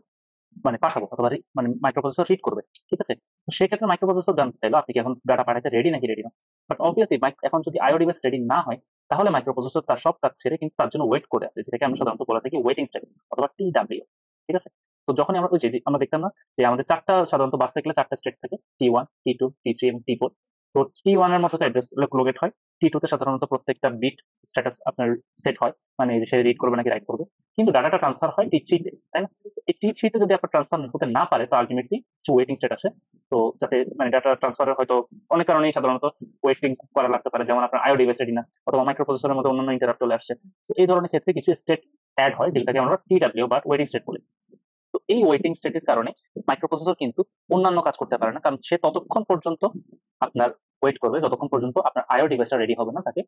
মানে পাঠাবো অথবা মানে মাইক্রোপ্রসেসর রিড করবে, ঠিক আছে? তো সেক্ষেত্রে মাইক্রোপ্রসেসর জানতে চাইলো আপনি কি এখন ডাটা পাঠাতে রেডি নাকি রেডি না। বাট অবভিয়াসলি এখন যদি আইও ডিভাইস রেডি না হয়, তাহলে মাইক্রোপ্রসেসর তার সব কাজ ছেড়ে কিন্তু তার জন্য ওয়েট করে আছে, যেটাকে আমরা সাধারণত বলে থাকি ওয়েটিং স্টেট অথবা টিডাব্লিউ, ঠিক আছে? তো যখন আমরা ওই যে আমরা দেখতাম না যে আমাদের চারটা সাধারণত বাসতে গেলে চারটা স্টেট থাকে, T1, T2, T3 এবং T4। তো T1 এর মতো অ্যাড্রেস লোকেট হয়। T2 তে সাধারণত প্রত্যেকটা বিট স্ট্যাটাস আপনার সেট হয়, মানে সে রিড করবে নাকি রাইট করবে। কিন্তু ডাটাটা ট্রান্সফার হয় T3 তে, তাই না? এই T3 তে যদি আপনার ট্রান্সফার হতে না পারে, তো আলটিমেটলি কিছু ওয়েটিং স্টেট আসে। তো যাতে মানে ডাটা ট্রান্সফারের হয়তো অনেক কারণেই সাধারণত ওয়েটিং করা লাগতে পারে, যেমন আপনার আইও ডিভাইস রেডি না অথবা মাইক্রোপ্রসেসরের মতো অন্যান্য ইন্টারাপ্ট চলে আসছে। তো এই ধরনের ক্ষেত্রে কিছু স্টেট অ্যাড হয় যেটাকে আমরা টিডাব্লিউ বা ওয়েটিং স্টেট বলি। তো এই ওয়েটিং স্টেটের কারণে মাইক্রোপ্রসেসর কিন্তু অন্যান্য কাজ করতে পারে না, কারণ সে ততক্ষণ পর্যন্ত আপনার ওয়েট করবে যতক্ষণ পর্যন্ত আপনার আইও ডিভাইসটা রেডি হবে না তাকে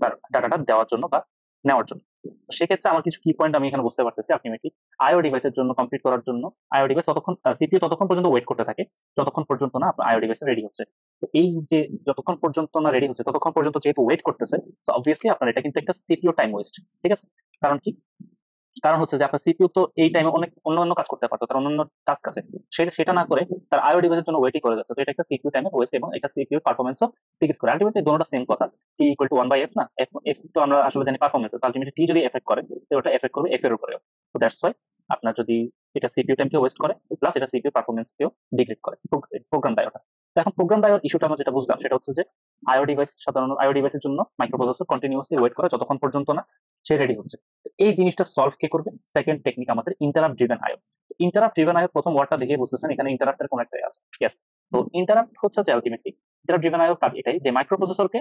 তার ডাটাটা দেওয়ার জন্য বা নেওয়ার জন্য। তো সেক্ষেত্রে আমার কিছু কি পয়েন্ট আমি এখানে বুঝতে পারতেছি। আলটিমেটলি আইও ডিভাইসের জন্য কমপ্লিট করার জন্য আইও ডিভাইস ততক্ষণ সিপিইউ ততক্ষণ পর্যন্ত ওয়েট করতে থাকে যতক্ষণ পর্যন্ত না আপনার আইও ডিভাইসটা রেডি হচ্ছে। তো এই যে যতক্ষণ পর্যন্ত না রেডি হচ্ছে ততক্ষণ পর্যন্ত যেহেতু ওয়েট করতেছে, তো অবভিয়াসলি আপনার এটা কিন্তু একটা সিপিইউ টাইম ওয়েস্ট, ঠিক আছে? কারণ কি, কারণ হচ্ছে যে আপনার সিপিইউ তো এই টাইমে অনেক অন্যান্য কাজ করতে পারতো, তার অন্যান্য টাস্ক আছে, সেটা না করে তার আইও ডিভাইসের জন্য ওয়েটিং করে যাচ্ছে। তো এটা একটা সিপিইউ টাইমের ওয়েস্ট এবং এটা সিপিইউ পারফরমেন্সও ডিক্রিজ করে। আলটিমেটলি দুটোটা সেম কথা, টি ইকুয়াল টু 1/f না, এফ এফ তো আমরা আসলে জানি পারফরমেন্স। তো আলটিমেটলি টি যদি এফেক্ট করে তো ওটা এফেক্ট করবে এফ এর উপরেও। তো দ্যাটস ওয়াই আপনার যদি এটা সিপিইউ টাইমকে ওয়েস্ট করে প্লাস এটা সিপিইউ পারফরমেন্সকেও ডিগ্রেড করে প্রোগ্রাম ডায়োটা। তো এখন প্রোগ্রাম ডায়োর ইস্যুটা আমরা যেটা বুঝলাম সেটা হচ্ছে যে সাধারণত আইও ডিভাইসের জন্য মাইক্রোপ্রসেসর কন্টিনিউয়াসলি ওয়েট করে যতক্ষণ পর্যন্ত না সে রেডি হচ্ছে। তো এই জিনিসটা সলভ কে করবে? সেকেন্ড টেকনিক আমাদের ইন্টারাপ্ট ড্রিভেন আইও। ইন্টারাপ্ট ড্রিভেন আইও প্রথম ওয়ার্ডটা দেখে বুঝতেছেন এখানে ইন্টারাপ্টের কোন একটা আছে। ইয়েস। তো ইন্টারাপ্ট হচ্ছে যে আলটিমেটলি ইন্টারাপ্ট ড্রিভেন আইও কাজ এটাই যে মাইক্রোপ্রসেসরকে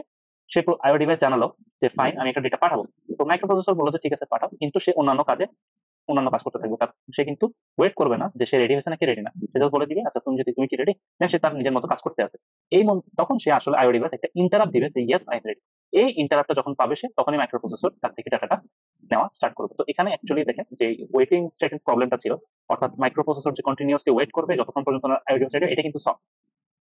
সে আইও ডিভাইস জানালো যে ফাইন আমি একটা ডেটা পাঠাবো। তো মাইক্রোপ্রসেসর বললো যে ঠিক আছে পাঠাও, কিন্তু সে অন্যান্য কাজ করতে থাকবে। সে কিন্তু ওয়েট করবে না যে সে রেডি হয়েছে নাকি রেডি না। সে just বলে দিবে আচ্ছা তুমি কি রেডি, দেন সে তার নিজের মতো কাজ করতে আছে। তখন সে আসলে আইও ডিভাইস একটা ইন্টারাপ্ট দিবে যে ইয়েস আই এম রেডি। এই ইন্টারাপ্টটা যখন পাবে সে তখনই মাইক্রোপ্রসেসর তার থেকে ডাটাটা নেওয়া স্টার্ট করবে। তো এখানে অ্যাকচুয়ালি দেখেন যে ওয়েটিং স্টেটের প্রবলেমটা ছিল, অর্থাৎ মাইক্রোপ্রসেসর যে কন্টিনিউয়াসলি ওয়েট করবে যতক্ষণ পর্যন্ত না আইও ডিভাইস রেডি, এটা কিন্তু সলভ।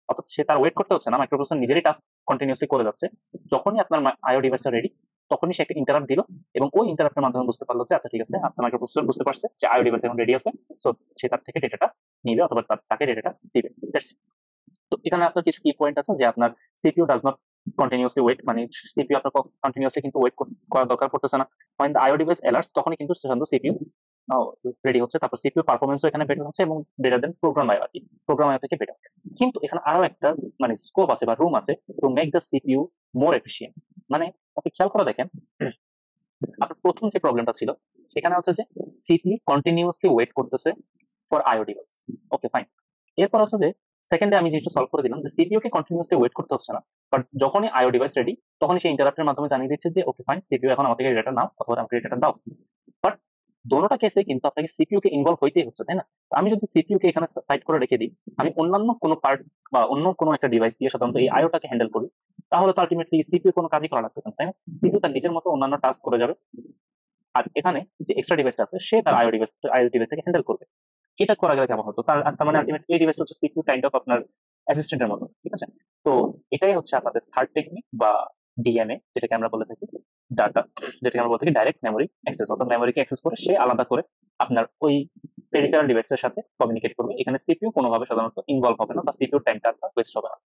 অর্থাৎ সে তার ওয়েট করতে হচ্ছে না, মাইক্রোপ্রসেসর নিজেরই টাস্ক কন্টিনিউয়াসলি করে যাচ্ছে। যখনই আপনার আইও ডিভাইসটা রেডি তখনই সে একটা ইন্টারাপ্ট দিল এবং ওই ইন্টারাপ্টের মাধ্যমে বুঝতে পারলো যে আচ্ছা ঠিক আছে আপনার মাইক্রোপ্রসেসর বুঝতে পারছে যে আইও ডিভাইস এখন রেডি আছে। সো সে তার থেকে ডেটাটা নিবে অথবা তাকে ডেটাটা দিবে। That's it। তো এখানে আপনার কিছু কি পয়েন্ট আছে যে আপনার CPU does not continuously wait, মানে সিপিইউ আপনার কন্টিনিউয়াসলি কিন্তু ওয়েট করার দরকার পড়তেছে না। when the IO device alerts তখনই কিন্তু সাধারণত সিপিইউ রেডি হচ্ছে, তারপর সিপিইউ পারফরমেন্সও এখানে বেটার হচ্ছে এবং বেটার দেন প্রোগ্রাম আইও আর কি, প্রোগ্রাম আইও থেকে বেটার। কিন্তু এখানে আরো একটা মানে স্কোপ আছে বা রুম আছে to make the CPU more efficient. মানে আপনি খেয়াল করে দেখেন আপনার প্রথম যে প্রবলেমটা ছিল সেখানে হচ্ছে যে সিপিইউ কন্টিনিউয়াসলি ওয়েট করতেছে for IO device. Okay fine. এরপর হচ্ছে যে সেকেন্ডে আমি জিনিসটা সলভ করে দিলাম যে সিপিইউ কে কন্টিনিউয়াসলি ওয়েট করতে হচ্ছে না, বাট যখনই আইও ডিভাইস রেডি তখনই সেই ইন্টারাপ্টের মাধ্যমে জানিয়ে দিচ্ছে যে ওকে ফাইন সিপিইউ এখন আমার থেকে ডেটা নাও অথবা আমাকে ডেটা দাও। বাট দোনোটা কেসে কিন্তু আপনাকে সিপিইউ কে ইনভলভ হইতেই হচ্ছে, তাই না? তো আমি যদি সিপিইউ কে এখানে সাইড করে রেখে দিই, আমি অন্যান্য কোনো পার্ট বা অন্য কোনো একটা ডিভাইস দিয়ে সাধারণত এই আইওটাকে হ্যান্ডেল করি, তাহলে তো আলটিমেটলি সিপিইউ কোনো কাজই করা লাগতেছে না, তাই না? সিপিইউ তার নিজের মতো অন্যান্য টাস্ক করে যাবে, আর এখানে যে এক্সট্রা ডিভাইসটা আছে সে তার আইও ডিভাইসটাকে হ্যান্ডেল করবে। এটা করা গেলে কেমন হতো? তার মানে আলটিমেট এই ডিভাইস হচ্ছে সিপিইউ কাইন্ড অফ আপনার অ্যাসিস্ট্যান্টের মতো, ঠিক আছে? তো এটাই হচ্ছে আপনাদের থার্ড টেকনিক বা ডিএমএ যেটাকে আমরা বলে থাকি। ডাটা, যেটাকে আমরা বলতে কি ডাইরেক্ট মেমোরি অ্যাক্সেস, অর্থাৎ মেমোরিকে অ্যাক্সেস করে সে আলাদা করে আপনার ওই পেরিফেরাল ডিভাইসের সাথে কমিউনিকেট করবে। এখানে সিপিইউ কোনোভাবে সাধারণত ইনভলভ হবে না, বা সিপিইউ টাইমটা আপনার ওয়েস্ট হবে না।